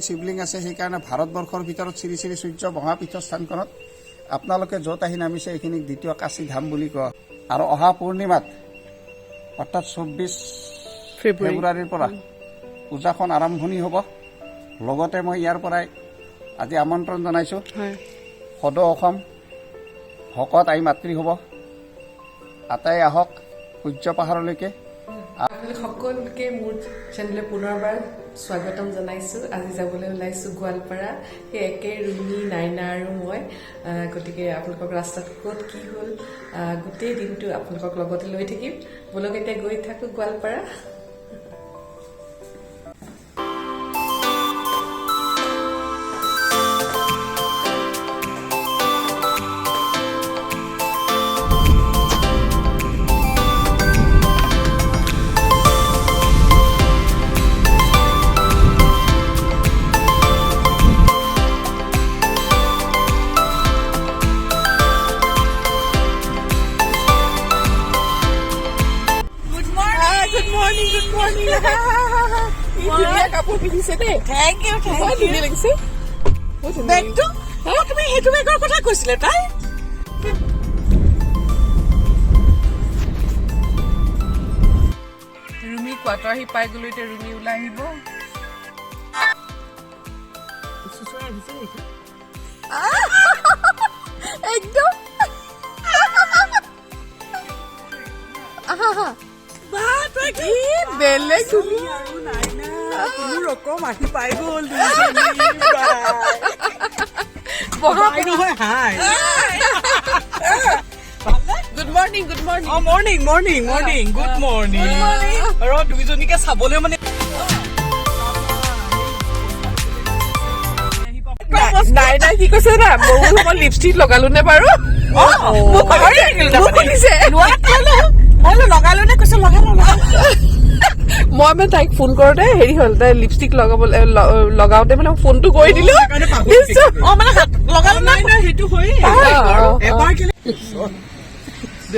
শিৱলিং আছে, সেইকাৰণে ভাৰতবৰ্ষৰ ভিতৰত শ্ৰী শ্ৰী সূৰ্য মহাপীঠস্থানখনত আপোনালোকে য'ত আহি নামিছে এইখিনিক দ্বিতীয় কাশী ধাম বুলি কয়। আৰু অহা পূৰ্ণিমাত অৰ্থাৎ 24 ফেব্ৰুৱাৰীৰ পৰা পূজাখন আৰম্ভণি হ'ব। লগতে মই ইয়াৰ পৰাই আজি আমন্ত্ৰণ জনাইছোঁ, সদৌ অসম ভকত আই মাতৃ হ'ব, আটাই আহক সূৰ্য পাহাৰলৈকে। সকলোকে মোৰ চেনেললৈ পুনৰবাৰ স্বাগতম জনাইছোঁ। আজি যাবলৈ ওলাইছোঁ গোৱালপাৰা, সেই একে ৰুমি, নাইনা আৰু মই। গতিকে আপোনালোকক ৰাস্তাত ক'ত কি হ'ল গোটেই দিনটো আপোনালোকক লগতে লৈ থাকিম। বলক এতিয়া গৈ থাকোঁ গোৱালপাৰা। কাপোৰ পিন্ধিছে দেই। থেংক ইউ, ধুনীয়া লাগিছে বেগটো। তুমি সেইটো বেগৰ কথা কৈছিলে তাই। ৰুমি কোৱাৰ্টাৰ আহি পাই গলো। এতিয়া ৰুমি ওলাই আহিব। একদম বেলেগ ৰকম আহি পাই গ'ল। Good morning, good morning. Morning morning morning good morning. আৰু দুইজনীকে চাবলৈ মানে নাই নাই কি কৈছে না, মই লিপষ্টিক লগালো নে বাৰু? লগালো নে কৈছে লগালো। মই মানে তাইক ফোন কৰোতে হেৰি হ'ল, তাই লিপষ্টিক লগাওতে মানে ফোনটো কৰি দিলো।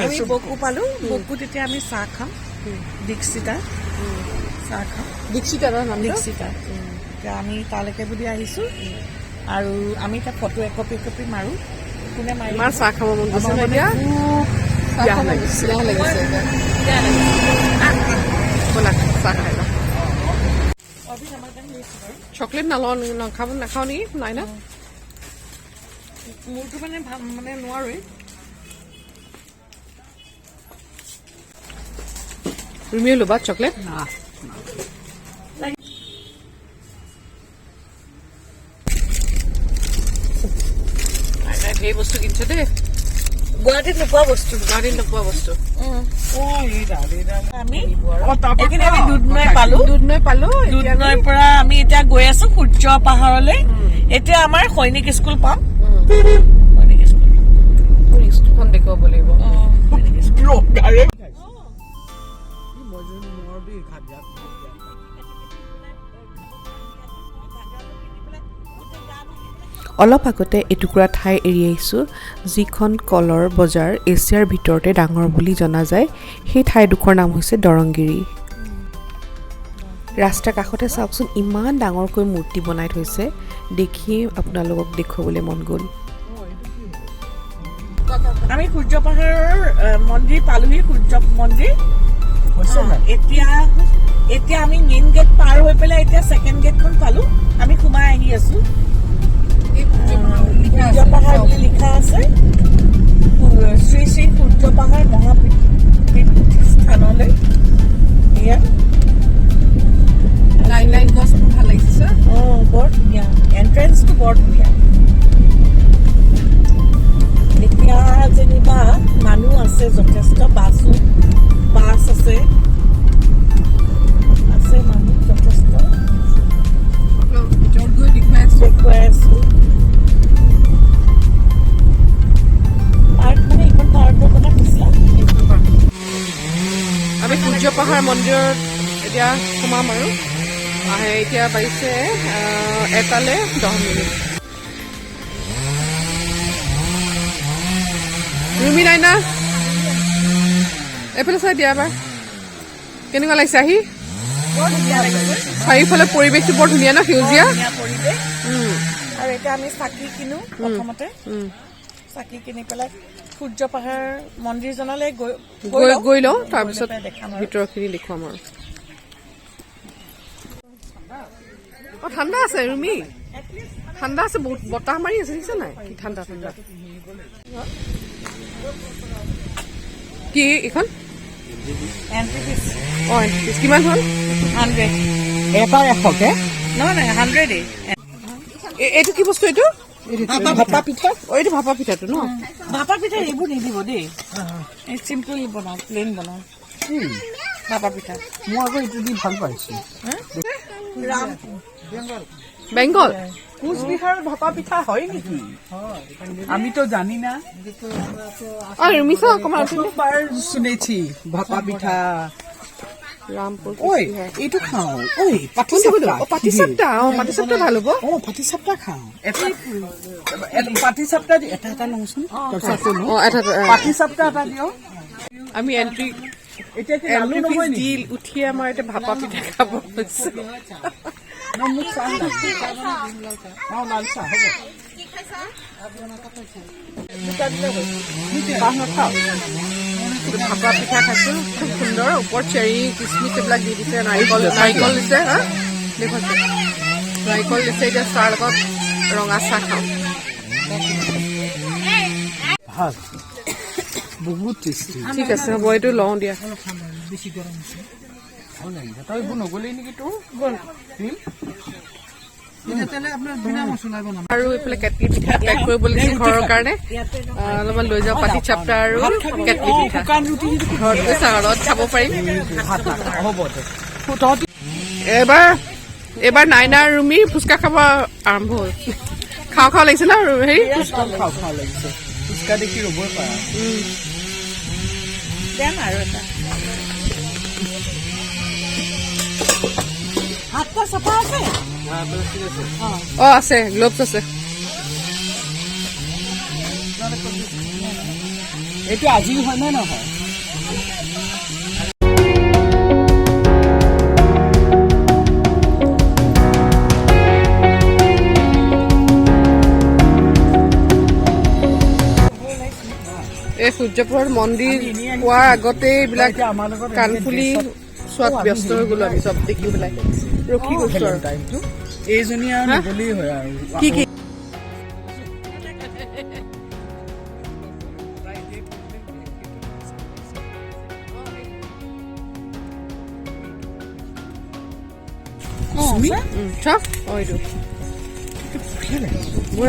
আমি বকু পালো। বকু তেতিয়া আমি চাহ খাম, দীক্ষিতা চাহ খাম। দীক্ষিতা নাম? দীক্ষিতা। এতিয়া আমি তালৈকে বুলি আহিছো। আৰু আমি এতিয়া ফটো একপি মাৰো। কোনে মাৰি আমাৰ চাহ খাব মন গৈছে ন এতিয়া। চকলেট নাখাও নেকি? নাই না, মোৰতো মানে নোৱাৰোৱেই। ৰুমিও ল'বা চকলেট? এই বস্তু কিনছে দেই, গুৱাহাটীত নোপোৱা বস্তু। আমি দুধনৈ পালো। দুধনৈৰ পৰা আমি এতিয়া গৈ আছো সূৰ্য পাহাৰলৈ। এতিয়া আমাৰ সৈনিক স্কুল পাম। স্কুলখন দেখুৱাব লাগিব। অলপ আগতে এটুকুৰা ঠাই এৰি আহিছোঁ, যিখন কলৰ বজাৰ এছিয়াৰ ভিতৰতে ডাঙৰ বুলি জনা যায়। সেই ঠাইডোখৰ নাম হৈছে দৰংগিৰি। ৰাস্তাৰ কাষতে চাওকচোন, ইমান ডাঙৰকৈ মূৰ্তি বনাই থৈছে। দেখি আপোনালোকক দেখুৱাবলৈ মন গ'ল। আমি সূৰ্য পাহাৰৰ মন্দিৰ পালোহি, সূৰ্য মন্দিৰ। এতিয়া আমি মেইন গেট পাৰ হৈ পেলাই এতিয়া ছেকেণ্ড গেটখন পালো। আমি সোমাই আহি আছো। সূৰ্য পাহাৰ বুলি লিখা আছে। শ্ৰী শ্ৰী সূৰ্য পাহাৰ মহাপীঠস্থানলৈ। ভাল লাগিছে। বৰ ধুনীয়া, এন্ট্ৰেন্সটো বৰ ধুনীয়া। এতিয়া যেনিবা মানুহ আছে যথেষ্ট, বাছ আছে মানুহ যথেষ্ট। দেখুৱাই আছো। পাৰ্ক মানে এইখন পাৰ্কৰ কথা কৈছিলা? সূৰ্য পাহাৰ মন্দিৰত এতিয়া সোমাম আৰু এতিয়া বাজিছে 1:10 মিনিট। ৰুমি নাই না এইফালে চাই দিয়া এবাৰ কেনেকুৱা লাগিছে আহি চাৰিওফালে পৰিৱেশটো বৰ ধুনীয়া ন সেউজীয়া আৰু এতিয়া আমি চাকি কিনো প্ৰথমতে চাকি কিনি পেলাই সূৰ্য পাহাৰ মন্দিৰজনলৈ গৈ লওঁ তাৰপিছত ভিতৰখিনি দেখুৱাম আৰু ঠাণ্ডা আছে ৰুমি ঠাণ্ডা আছে বহুত বতাহ মাৰি আছে দেখিছা নাই কি ঠাণ্ডা ঠাণ্ডা কি এইখন কিমান হ'ল 100 এটাৰ 100কে নহয় 100 এইটো কি বস্তু এইটো ভাপা পিঠা এইটো ভাপা পিঠাটো ন ভাপা পিঠা এইবোৰ নিদিব দেই চিম্পল বনাওঁ প্লেইন বনাওঁ ভাপা পিঠা মই আকৌ এইটো দি ভাল পাইছোঁ বেংগল কোচবিহাৰত ভাপা পিঠা হয় নেকি আমিতো জানি না ৰুমি চাওঁ অকণমান বাৰ শুনেছি ভাপা পিঠা ৰামপুৰ ঐ এইটো খাওঁ ঐ পাতি পাতিচাপ্টা ভাল হ'ব পাতি চাপ্তা খাওঁ পাতি চাপ্তা এটা লওঁচোন পাতি চাপ্তা এটা দিয় আমি এণ্ট্ৰি দি উঠিয়ে আমাৰ এতিয়া ভাপা পিঠা খাব হৈছে মোক চাহ লাল চাহ হ'ব ভাপা পিঠা খাইছো খুব সুন্দৰ ওপৰত চেৰি কিচমিচ এইবিলাক দি দিছে নাৰিকল দিছে দেখুৱাইছে নাৰিকল দিছে এতিয়া চাহ লগত ৰঙা চাহ খাওঁ ভাল বহুত টেষ্টি ঠিক আছে হ'ব এইটো লওঁ দিয়া তই এইবোৰ নগ'লেই নেকি তোৰ আৰু এইফালে কেটলি পিঠা পেক কৰিব লাগিছে ঘৰৰ কাৰণে অলপমান লৈ যাওঁ পাতি চাপ্টা আৰু কেটলি পিঠা ঘৰত গৈ চাহত খাব পাৰিম এইবাৰ নাইনা ৰুমি ফুচকা খাব আৰম্ভ হ'ল খাওঁ লাগিছে ন হেৰি খাওঁ লাগিছে ফুচকা দেখি ৰ'বই পাৰা হাতটা চাফা আছে আছে গ্লভছ আছে এইটো আজিও হয় নে নহয় এই সূৰ্যপুৰৰ মন্দিৰ পোৱাৰ আগতে এইবিলাক কাণফুলি চোৱাত ব্যস্ত হৈ গলো আমি চব দেখি পেলাই ৰখি গৈছো আৰু এইজনী আৰু নগলেই হয় আৰু কি কি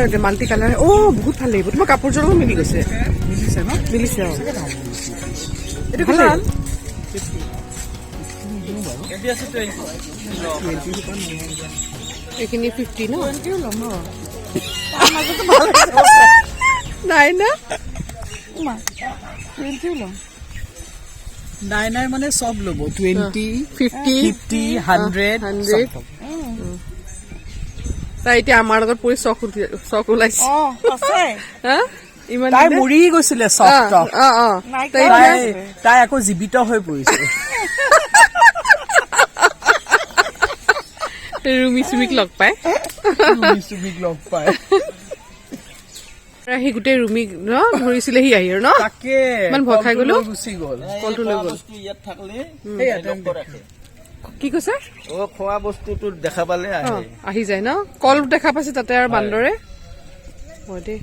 এইটো মাল্টি কালাৰ বহুত ভাল লাগিব তোমাৰ কাপোৰযোৰ লগত মিলি গৈছে মিলিছে এইটো ভাল এইখিনি 50 ন নাই না নাই মানে চব ল'ব 20 50 100 তাই এতিয়া আমাৰ লগত পৰি চখ ওলাইছে তাই মৰি গৈছিলে তাই আকৌ জীৱিত হৈ পৰিছে ৰুমি চুমিক লগ পাই সি গোটেই ৰুমিক ন ধৰিছিলে সি আহি ন তাকে ইমান ভয় খাই গলো গুচি গ'ল কলটো লৈ গ'ল কি কৈছে খোৱা বস্তুটো দেখা পালে আহি যায় ন কল দেখা পাইছে তাতে আৰু বান্দৰে হয় দেই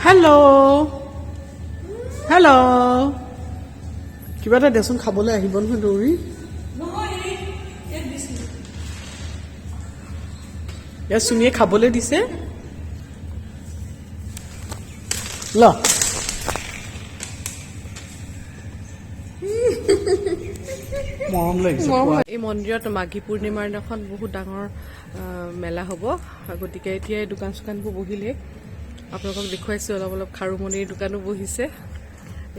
হেল্ল' কিবা এটা দেচোন খাবলৈ আহিব নহয় দৌৰি ইয়াত চুনীয়ে খাবলৈ দিছে ল মৰম লাগিছে এই মন্দিৰত মাঘী পূৰ্ণিমাৰ দিনাখন বহুত ডাঙৰ মেলা হ'ব গতিকে এতিয়া এই দোকান চোকানবোৰ বহিলে আপোনালোকক দেখুৱাইছোঁ অলপ খাৰুমণিৰ দোকানো বহিছে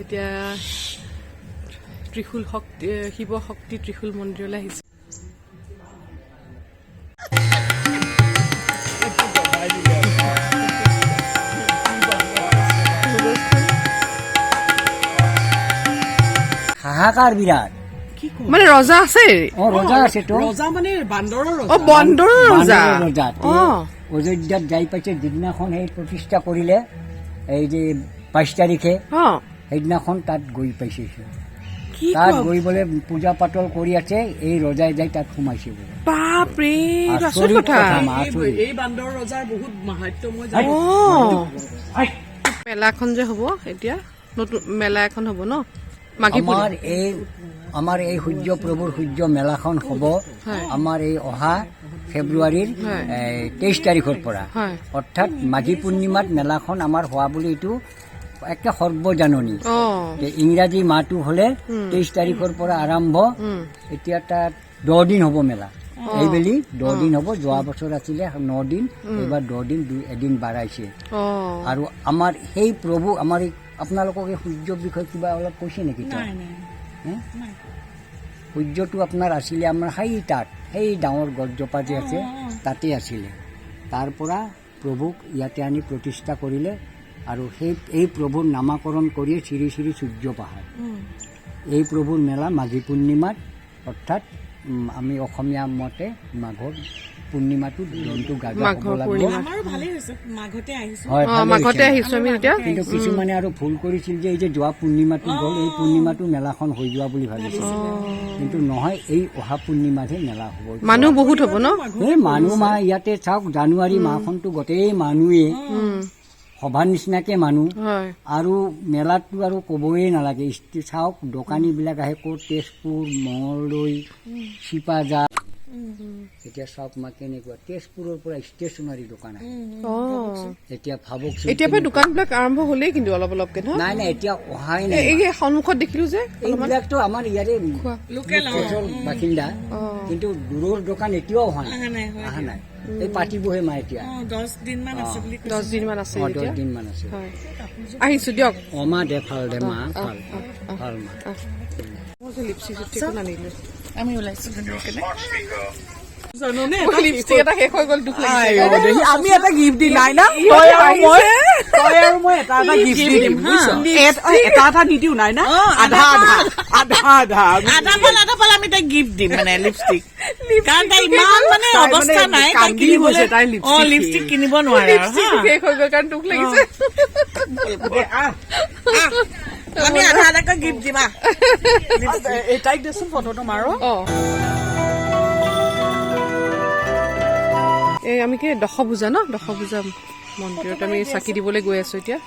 এতিয়া ত্ৰিশূল শক্তি শিৱ শক্তি ত্ৰিশূল মন্দিৰলৈ আহিছে হাহাকাৰ বিৰাট মানে ৰজা আছে ৰজা আছে তো ৰজা মানে বান্দৰৰ বন্দৰৰ ৰজা ৰজা অযোধ্যাত যাই পাইছে যিদিনাখন সেই প্ৰতিষ্ঠা কৰিলে এই যে 22 তাৰিখে সেইদিনাখন তাত গৈ পাইছে তাত গৈ বোলে পূজা পাতল কৰি আছে এই ৰজাই যাই তাত সোমাইছে বোলে বাপৰে এই বান্দৰৰ ৰজাৰ বহুত মাহাত্ম্যময় মেলাখন যে হ'ব এতিয়া নতুন মেলা এখন হ'ব ন আমাৰ এই সূৰ্য প্ৰভুৰ সূৰ্য মেলাখন হ'ব আমাৰ এই অহা ফেব্ৰুৱাৰীৰ 23 তাৰিখৰ পৰা অৰ্থাৎ মাঘী পূৰ্ণিমাত মেলাখন আমাৰ হোৱা বুলি এইটো একটা সৰ্বজাননী ইংৰাজী মাহটো হলে 23 তাৰিখৰ পৰা আৰম্ভ এতিয়া তাত 10 দিন হ'ব মেলা এইবেলি 10 দিন হ'ব যোৱা বছৰ আছিলে 9 দিন এইবাৰ 10 দিন এদিন বাঢ়াইছে আৰু আমাৰ সেই প্ৰভু আমাৰ আপোনালোকক এই সূৰ্যৰ বিষয়ে কিবা অলপ কৈছে নেকি সূৰ্যটো আপোনাৰ আছিলে আমাৰ সেই ডাঙৰ গছজোপা যে আছে তাতে আছিলে তাৰ পৰা প্ৰভুক ইয়াতে আনি প্ৰতিষ্ঠা কৰিলে আৰু এই প্ৰভুৰ নামাকৰণ কৰি শ্ৰী শ্ৰী সূৰ্য পাহাৰ এই প্ৰভুৰ মেলা মাঘী পূৰ্ণিমাত অৰ্থাৎ আমি অসমীয়া মতে মাঘৰ পূৰ্ণিমাটো দিনটো গাজা হ'ব লাগিব কিন্তু কিছুমানে আৰু ভুল কৰিছিল যে এই যে যোৱা পূৰ্ণিমাটো গ'ল এই পূৰ্ণিমাটো মেলাখন হৈ যোৱা বুলি ভাবিছিল কিন্তু নহয় এই অহা পূৰ্ণিমাতহে মেলা হ'ব মানুহ বহুত হ'ব ন এই মানুহ ইয়াতে চাওক জানুৱাৰী মাহখনতো গোটেই মানুহে সভাৰ নিচিনাকে মানুহ আৰু মেলাটো আৰু ক'বই নালাগে চাওক দোকানীবিলাক আহে ক'ত তেজপুৰ মঙলদৈ চিপাঝাৰ এতিয়া চাওক মই কেনেকুৱা তেজপুৰৰ পৰা ষ্টেচনাৰী দোকান আহে এতিয়া ভাবক এতিয়া পৰা দোকানবিলাক আৰম্ভ হ'লেই কিন্তু অলপ অলপকে নাই এতিয়া অহাই নাই এই সন্মুখত দেখিলো যে এইবিলাকতো আমাৰ ইয়াৰে লোকেল বাসিন্দা কিন্তু দূৰৰ দোকান এতিয়াও অহা নাই এই পাতিবহে মা এতিয়া 10 দিন মান আছে আহিছো দিয়ক অমা দে ভাল দে মা ভাল মা আমি ওলাইছো লিপষ্টিক এটা শেষ হৈ গ'ল দুখ লাগিছে আমি এটা গিফ্ট দি নাই না তই আৰু মই এটা গিফ্ট দি দিম এটা নিদিও নাই না আধা পাল আমি তাই গিফ্ট দিম মানে লিপষ্টিক কাৰণ তাই ইমান মানে অৱস্থা নাই তাই কিনিবলৈ লিপষ্টিক কিনিব নোৱাৰে শেষ হৈ গ'ল কাৰণ দুখ লাগিছে আমি আধাকৈ গিফ্ট দিম তাইক দেচোন ফটোটো মাৰো এই আমি কি দশভূজা মন্দিৰত আমি চাকি দিবলৈ গৈ আছো এতিয়া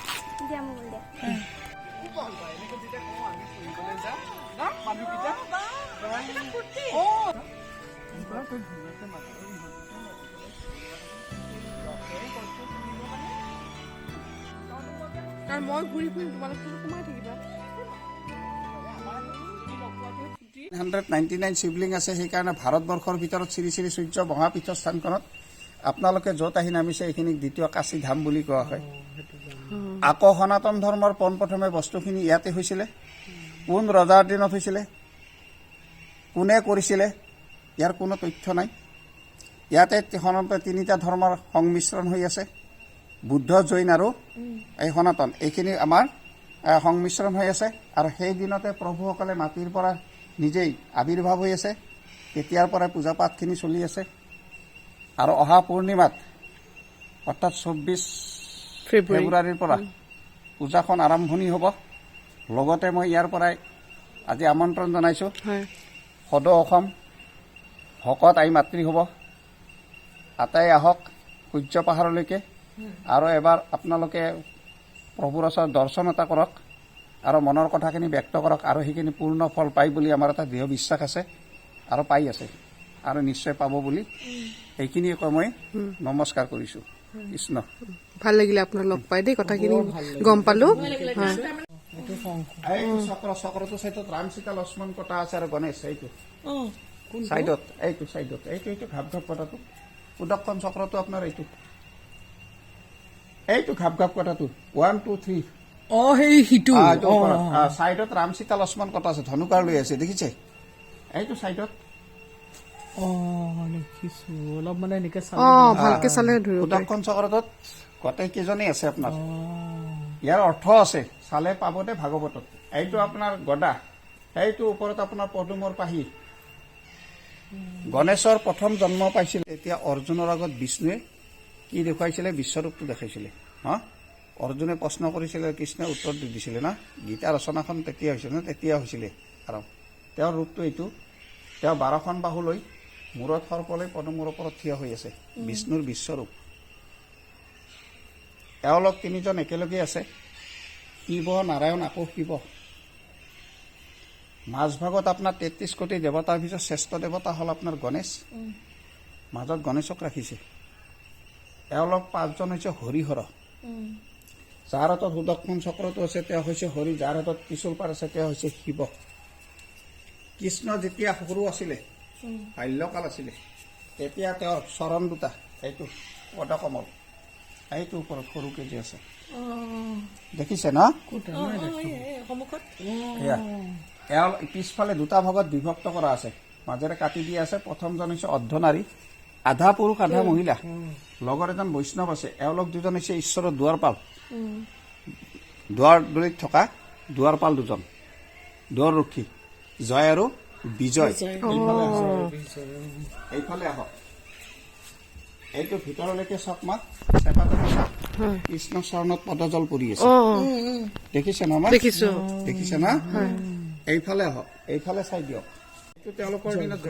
মই ঘূৰি ফুৰিম তোমালোক সোমাই থাকিবা 199 শিৱলিংগ আছে সেইকাৰণে ভাৰতবৰ্ষৰ ভিতৰত শ্ৰী শ্ৰী সূৰ্য মহাপীঠস্থানখনত আপোনালোকে য'ত আহি নামিছে এইখিনিক দ্বিতীয় কাশী ধাম বুলি কোৱা হয় আকৌ সনাতন ধৰ্মৰ পোনপ্ৰথমে বস্তুখিনি ইয়াতে হৈছিলে কোন ৰজাৰ দিনত হৈছিলে কোনে কৰিছিলে ইয়াৰ কোনো তথ্য নাই ইয়াতে তিনিটা ধৰ্মৰ সংমিশ্ৰণ হৈ আছে বুদ্ধ জৈন আৰু এই সনাতন এইখিনি আমাৰ সংমিশ্ৰণ হৈ আছে আৰু সেই দিনতে প্ৰভুসকলে মাটিৰ পৰা নিজেই আবিৰ্ভাৱ হৈ আছে তেতিয়াৰ পৰাই পূজা পাঠখিনি চলি আছে আৰু অহা পূৰ্ণিমাত অৰ্থাৎ 24 ফেব্ৰুৱাৰীৰ পৰা পূজাখন আৰম্ভণি হ'ব লগতে মই ইয়াৰ পৰাই আজি আমন্ত্ৰণ জনাইছোঁ সদৌ অসম ভকত আই মাতৃ হ'ব আটাই আহক সূৰ্য পাহাৰলৈকে আৰু এবাৰ আপোনালোকে প্ৰভুৰ ওচৰত দৰ্শন এটা কৰক আৰু মনৰ কথাখিনি ব্যক্ত কৰক আৰু সেইখিনি পূৰ্ণ ফল পায় বুলি আমাৰ এটা দৃঢ় বিশ্বাস আছে আৰু পাই আছে আৰু নিশ্চয় পাব বুলি এইখিনিয়ে কৈ মই নমস্কাৰ কৰিছোঁ। কৃষ্ণ। ভাল লাগিলে আপোনাৰ লগ পাই দেই, কথাখিনি গম পালো। এইটো চক্ৰটো চাইডত ৰাম সীতা লক্ষ্মণ কটা আছে আৰু গণেশ এইটো চাইডত এইটো ঘাপ কটাটো উদক্ষণ চক্ৰটো আপোনাৰ এইটো ঘাপ কটাটো 1 2 3 সেই সিটো চাইডত ৰাম সীতা লক্ষ্মণ কটা আছে, ধনুকাৰ লৈ আছে দেখিছে এইটো চাইডত। অলপ মানে ভালকে চালে উদক্ষণ চক্ৰটোত গোটেই কেইজনেই আছে আপোনাৰ। ইয়াৰ অৰ্থ আছে চালে পাব দে ভাগৱতত। এইটো আপোনাৰ গদা, এইটো ওপৰত আপোনাৰ পদুমৰ পাহি। গণেশৰ প্ৰথম জন্ম পাইছিল এতিয়া অৰ্জুনৰ আগত বিষ্ণুৱে কি দেখুৱাইছিলে? বিশ্বৰূপটো দেখাইছিলে। অৰ্জুনে প্ৰশ্ন কৰিছিলে, কৃষ্ণই উত্তৰ দি দিছিলে না। গীতা ৰচনাখন তেতিয়া হৈছিলে তেতিয়া হৈছিলে। আৰু তেওঁৰ ৰূপটো এইটো। তেওঁ 12খন বাহু লৈ মূৰত সৰ্প লৈ পদুমৰ ওপৰত থিয় হৈ আছে, বিষ্ণুৰ বিশ্বৰূপ। এওঁলোক তিনিজন একেলগে আছে, শিৱ নাৰায়ণ আকৌ শিৱ। মাজভাগত আপোনাৰ 33 কোটি দেৱতাৰ ভিতৰত শ্ৰেষ্ঠ দেৱতা হ'ল আপোনাৰ গণেশ, মাজত গণেশক ৰাখিছে। এওঁলোক 5জন হৈছে হৰিহৰ। যাৰ হাতত উদক্ষণ চক্ৰটো আছে তেওঁ হৈছে হৰি, যাৰ হাতত ত্ৰিশূল পাৰ আছে তেওঁ হৈছে শিৱ। কৃষ্ণ যেতিয়া সৰু আছিলে, বাল্যকাল আছিলে, তেতিয়া তেওঁৰ চৰণ দুটা, এইটো পদকমল, এইটো ওপৰত সৰুকে যে আছে দেখিছে ন? পিছফালে দুটা ভাগত বিভক্ত কৰা আছে, মাজেৰে কাটি দিয়া আছে। প্ৰথমজন হৈছে অৰ্ধনাৰী, আধা পুৰুষ আধা মহিলা, লগৰ এজন বৈষ্ণৱ আছে। এওঁলোক দুজন হৈছে ঈশ্বৰৰ দুৱাৰপাল, দুৱাৰদলিত থকা দুৱাৰপাল দুজন, দুৱাৰৰক্ষী জয় আৰু বিজয়। এইফালে আহক, এইটো ভিতৰলৈকে চাওক মাক, কৃষ্ণ চৰণত পদজল পৰি আছে, দেখিছে ন? দেখিছে না? এইফালে আহক, এইফালে চাই দিয়ক, এইটো তেওঁলোকৰ দিনত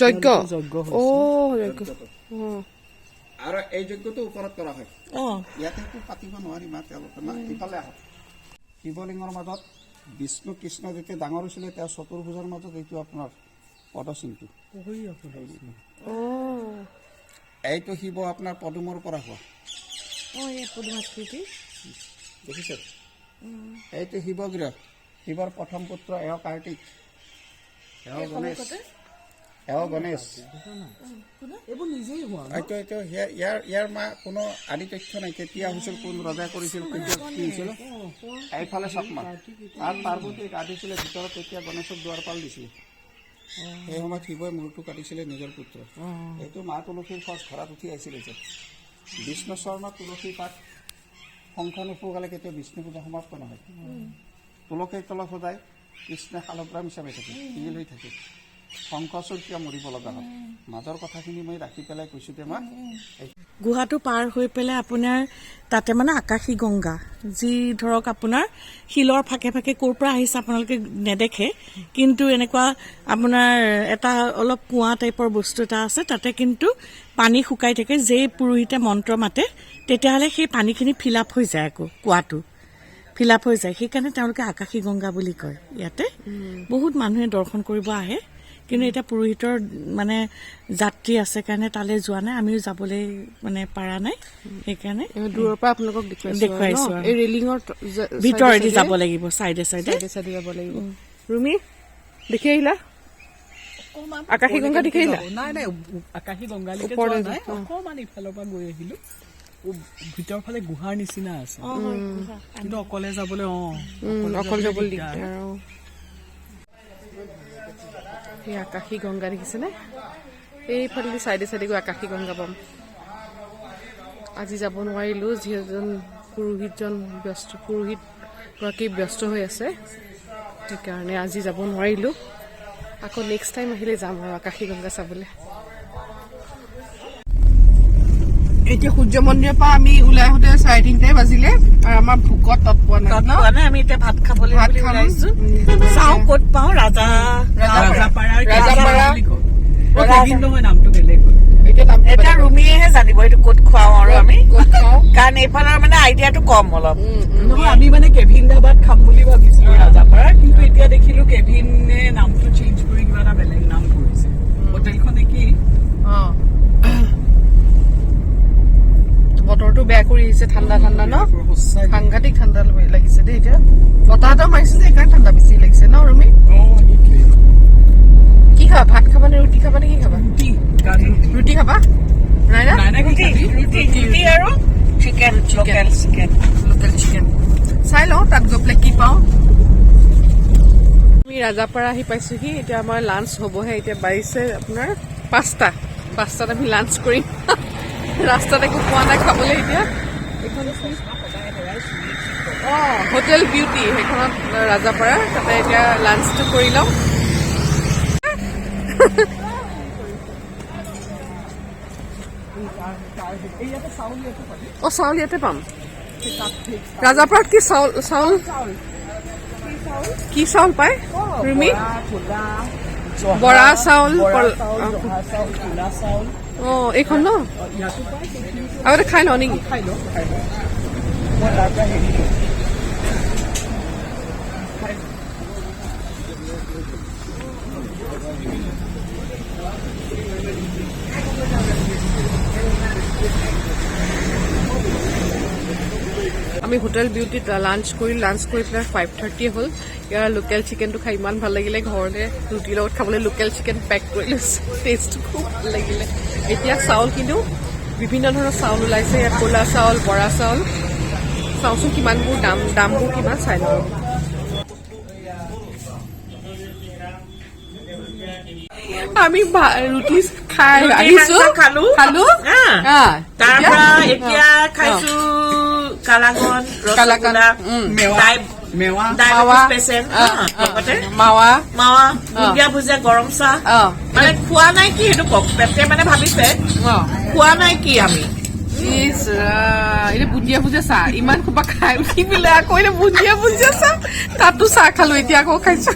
যজ্ঞ। আৰু এই যজ্ঞটো ওপৰত কৰা হয়, ইয়াতে পাতিব নোৱাৰি মা তেওঁলোকে না। এইফালে আহক, শিৱলিংগৰ মাজত বিষ্ণু কৃষ্ণ যেতিয়া ডাঙৰ হৈছিলে তেওঁৰ চতুৰ্ভুজৰ মাজত এইটো আপোনাৰ পদচিহ্নটো। এইটো শিৱ আপোনাৰ পদুমৰ পৰা হোৱা, দেখিছে? এইটো শিৱগৃহ, শিৱৰ প্ৰথম পুত্ৰ এওঁ কাৰ্তিক, এওঁ গণেশ। ইয়াৰ মা কোনো আদি তথ্য নাই, কেতিয়া হৈছিল, কোন ৰজাই কৰিছিল, কি হৈছিল। এইফালে চাওক মা, তাত পাৰ্বতীক আদিছিলে ভিতৰত, তেতিয়া গণেশক দুৱাৰপাল দিছিলে। সেই সময়ত শিৱই মূৰটো কাটিছিলে নিজৰ পুত্ৰ। এইটো মা তুলসীৰ খোজ ঘৰত উঠি আহিছিলে যে বিষ্ণু চৰণত তুলসী পাত শংখ নুফুকালে কেতিয়াও বিষ্ণু পূজা সমাপ্ত নহয়। তুলসীৰ তলত সদায় কৃষ্ণই শালগ্ৰাম হিচাপে থাকে, শিল হৈ থাকে। শংখচুৰ কিয় মৰিব লগা হ'ল, মাজৰ কথাখিনি মই ৰাখি পেলাই কৈছোঁ যে মই গুহাটো পাৰ হৈ পেলাই আপোনাৰ তাতে মানে আকাশী গংগা, যি ধৰক আপোনাৰ শিলৰ ফাঁকে ফাঁকে ক'ৰ পৰা আহিছে আপোনালোকে নেদেখে, কিন্তু এনেকুৱা আপোনাৰ এটা অলপ কুঁৱা টাইপৰ বস্তু এটা আছে, তাতে কিন্তু পানী শুকাই থাকে। যেই পুৰোহিতে মন্ত্ৰ মাতে তেতিয়াহ'লে সেই পানীখিনি ফিল আপ হৈ যায়, আকৌ কুঁৱাটো ফিল আপ হৈ যায়। সেইকাৰণে তেওঁলোকে আকাশী গংগা বুলি কয়। ইয়াতে বহুত মানুহে দৰ্শন কৰিব আহে, কিন্তু এতিয়া পুৰোহিতৰ মানে যাত্ৰী আছে কাৰণে তালৈ যোৱা নাই, আমিও যাবলৈ মানে পাৰা নাই। সেইকাৰণে দূৰৰ পৰা আপোনালোকক দেখুৱাইছো, এই ৰেলিঙৰ ভিতৰেদি যাব লাগিব, চাইডে চাইডে যাব লাগিব। ৰুমি দেখি আহিলা আকাশী গংগা? দেখি আহিলা? নাই আকাশী গংগালৈকে অকমান ইফালৰ পৰা গৈ আহিলো। ভিতৰ ফালে গুহাৰ নিচিনা আছে, কিন্তু অকলে যাবলৈ অকলে যাবলৈ দিগদাৰ। এই আকাশী গংগা দেখিছেনে? এইফালে চাইডে চাইডে গৈ আকাশী গংগা পাম। আজি যাব নোৱাৰিলোঁ, যিহেতু পুৰোহিতগৰাকী ব্যস্ত হৈ আছে, সেইকাৰণে আজি যাব নোৱাৰিলোঁ। আকৌ নেক্সট টাইম আহিলে যাম আৰু আকাশী গংগা চাবলৈ। এতিয়া সূৰ্য মন্দিৰৰ পৰা আমি ওলাই আহোঁতে 3:30 বাজিলে আৰু আমাৰ ভোকত তৎপোৱা নাই। আমি এতিয়া ভাত খাবলৈ ওলাইছো, চাওঁ ক'ত পাওঁ। ৰাজাপাৰা নামটো বেলেগ এতিয়া দামটো এতিয়া ৰুমিয়েহে জানিব এইটো ক'ত খুৱাও আৰু আমি ক'ত খাওঁ কাৰণ এইফালৰ মানে আইডিয়াটো কম অলপ নহয় আমি মানে কেভিন ধাবাত খাম বুলি ভাবিছিলো ৰাজাপাৰা কিন্তু এতিয়া দেখিলো কেভিনে নামটো চেঞ্জ কৰি কিবা এটা বেলেগ নাম কৰিছে হোটেলখনে কি বতৰটো বেয়া কৰি আহিছে ঠাণ্ডা ঠাণ্ডা ন সাংঘাতিক ঠাণ্ডা লাগিছে দেই এতিয়া বতাহ এটা মাৰিছে যে সেইকাৰণে ঠাণ্ডা বেছি লাগিছে ন ৰুমি কি খাবা ভাত খাবা নে ৰুটি খাবা নে কি খাবা ৰুটি খাবা নাই না ৰুটি আৰু চিকেন লোকেল চিকেন চাই লওঁ তাত গৈ পেলাই কি পাওঁ আমি ৰাজাপাৰা আহি পাইছোহি এতিয়া আমাৰ লাঞ্চ হ'বহে এতিয়া বাঢ়িছে আপোনাৰ 5টাত আমি লাঞ্চ কৰিম ৰাস্তাত একো পোৱা নাই খাবলৈ এতিয়া এইখন হোটেল বিউটি সেইখনত ৰাজাপাৰা তাতে এতিয়া লাঞ্চটো কৰি লওঁ চাউল ইয়াতে পাম ৰাজাপাৰাত কি চাউল কি চাউল পায় ৰুমি বৰা চাউল এইখন ন আগতে খাই লওঁ নেকি আমি হোটেল বিউটিত লাঞ্চ কৰি পেলাই 5:30 হ'ল ইয়াৰ লোকেল চিকেনটো খাই ইমান ভাল লাগিলে ঘৰতে ৰুটিৰ লগত খাবলৈ লোকেল চিকেন পেক কৰি লৈছোঁ টেষ্টটো খুব ভাল লাগিলে এতিয়া চাউল কিন্তু বিভিন্ন ধৰণৰ চাউল ওলাইছে ইয়াত ক'লা চাউল বৰা চাউল চাওঁচোন কিমানবোৰ দামবোৰ কিমান চাই লওঁ আমি ৰুটি খাই আহিছো খালো তাৰ পৰা এতিয়া খাইছো কালাগন ৰসগোল্লা ডায়েবেটিছ পেচেণ্ট মাৱা বুন্দিয়া ভুজিয়া গৰম চাহ মানে খোৱা নাই কি সেইটো কওক পেটে মানে ভাবিছে খোৱা নাই কি আমি এতিয়া বুন্দিয়া ভুজিয়া চাহ ইমান সোপা খাই উঠি পেলাই আকৌ এতিয়া বুন্দিয়া ভুজিয়া চাহ তাতো চাহ খালো এতিয়া আকৌ খাইছো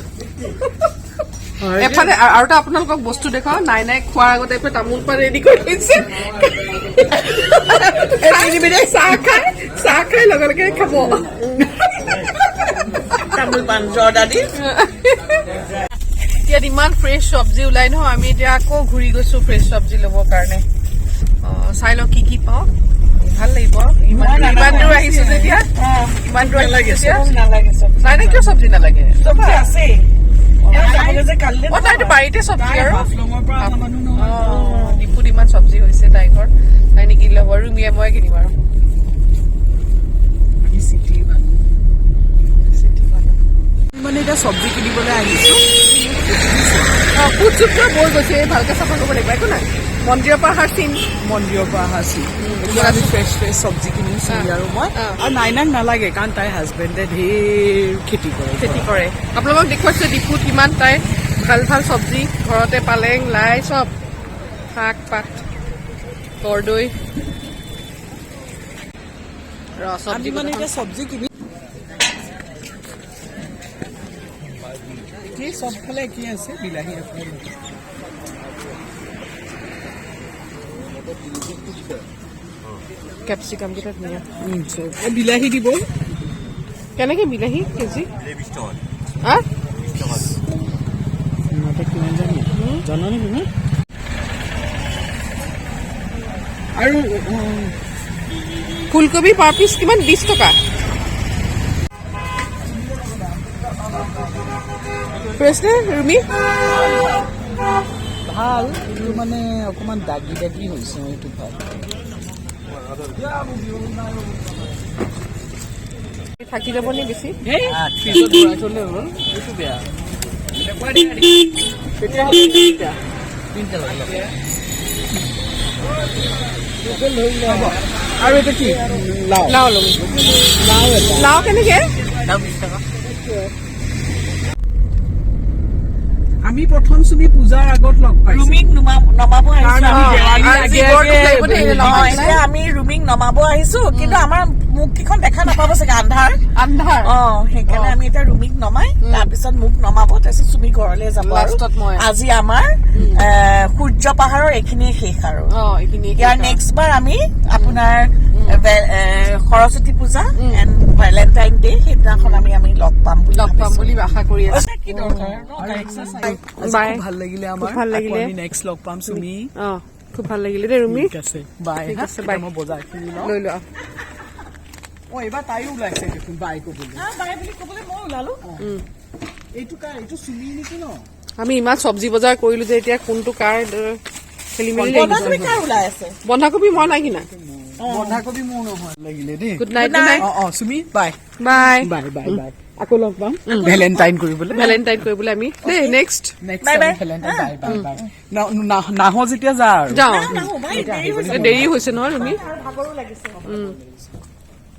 এফালে আৰু এটা আপোনালোকক বস্তু দেখাও নাই খোৱাৰ আগতে তামোল পাণ ৰেডি কৰি লৈছে চাহ খাই লগে লগে খাব তামোল পাণ জৰ্দা দি ইয়াত ইমান ফ্ৰেছ চব্জি ওলাই নহয় আমি এতিয়া আকৌ ঘূৰি গৈছো ফ্ৰেছ চব্জি ল'বৰ কাৰণে চাই লওঁ কি পাওঁ ভাল লাগিব ইমান দূৰ আহিছো যেতিয়া ইমান দূৰ নালাগে কিয় চব্জি নালাগে চব্জি আছে তাইতো বাৰীতে চব্জি আৰু ডিপুত ইমান চব্জি হৈছে তাই ঘৰত তাই নিকিনি ল'ব আৰু মই কিনিম আৰু মানে এতিয়া চব্জি কিনিবলৈ আহিছো ফুট চুট বৈ গৈছে ভালকে চাফা কৰিব লাগিব একো নাই মন্দিৰৰ পৰা অহাৰ চিন আমি ফ্ৰেছ চব্জি কিনিছো আৰু মই আৰু নাইনাক নালাগে কাৰণ তাইৰ হাজবেণ্ডে ধেৰ খেতি কৰে আপোনালোকক দেখুৱাইছে ডিপুত কিমান তাই ভাল ভাল চব্জি ঘৰতে পালেং লাই চব শাক পাত কৰ্দৈ আমি মানে এতিয়া চব্জি কিনি চবফালে কি আছে বিলাহী আছে কেপচিকাম কেইটা ধুনীয়া বিলাহী দিব কেনেকে বিলাহী কেজি কিমান জানানে তুমি আৰু ফুলকবি পাৰ পিচ কিমান 20 টকা ফ্ৰেছ নে ৰুমি ভাল কিন্তু মানে অকণমান দাগি হৈছে এইটো ভাল থাকি যাব নে বেছি এইটো বেয়া আৰু এটা কি লাও কেনেকে আমি আমি প্ৰথম চুমি পূজাৰ আগত লগ পাইছো ৰুমিক নমাব আহিছো আমি দেৱালী আজি আগে ঘৰটো আগে লাগিব দেই, হেৰি নহয়, পাইছো। এতিয়া আমি ৰুমিক নমাব আহিছো কিন্তু আমাৰ মুখ কেইখন দেখা নাপাব চাগে আন্ধাৰ আন্ধাৰ সেইকাৰণে আমি এতিয়া ৰুমিক নমাই তাৰপিছত মোক নমাব তাৰপিছত চুমি ঘৰলৈ যাব আৰু লাষ্টত মই আজি আমাৰ সূৰ্য পাহাৰৰ এইখিনিয়ে শেষ আৰু এইখিনি ইয়াৰ নেক্সট বাৰ আমি আপোনাৰ সৰস্বতী পূজা এণ্ড ভেলেণ্টাইন ডে সেইদিনাখন আমি লগ পাম বুলি আশা কৰি আছো কি দৰকাৰ বাই ভাল লাগিলে আমাৰ খুব ভাল লাগিলে। আকৌ আমি নেক্সট লগ পাম চুমি খুব ভাল লাগিলে দেই ৰুমি ঠিক আছে বাই ঠিক আছে, এতিয়া বাই। মই বজাৰখিনি লওঁ লৈ লোৱা এইবাৰ তাইও ওলাইছে দেখোন বাই ক'বলৈ বাই বুলি ক'বলৈ মই ওলালো এইটো চুমি নেকি ন আমি ইমান চব্জি বজাৰ কৰিলো যে এতিয়া কোনটো কাৰ খেলি মেলি বন্ধাকবি কাৰ ওলাই আছে বন্ধাকবি মই নাই কিনা বন্ধাকবি মোৰ নহয় লাগিলে দেই গুড নাইট গুড নাইট চুমি bye bye bye bye bye আকৌ লগ পাম ভেলেণ্টাইন কৰিবলৈ ভেলেণ্টাইন কৰিবলৈ আমি দেই নেক্সট নাহ যেতিয়া যা আৰু যাওঁ নাহো বাই দেৰি হৈছে দেৰি হৈছে নহয় ৰুমি ভাগৰো লাগিছে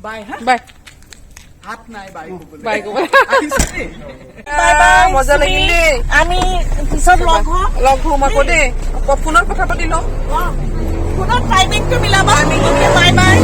বাই হা বাই হাত নাই বাই ক'বলৈ বাই ক'ব আহিছে দেই বাই বাই মজা লাগিল দেই আমি পিছত লগ হম লগ হম আকৌ দেই ফোনত কথা পাতি লওঁ ফোনত টাইমিংটো মিলাবা বাই বাই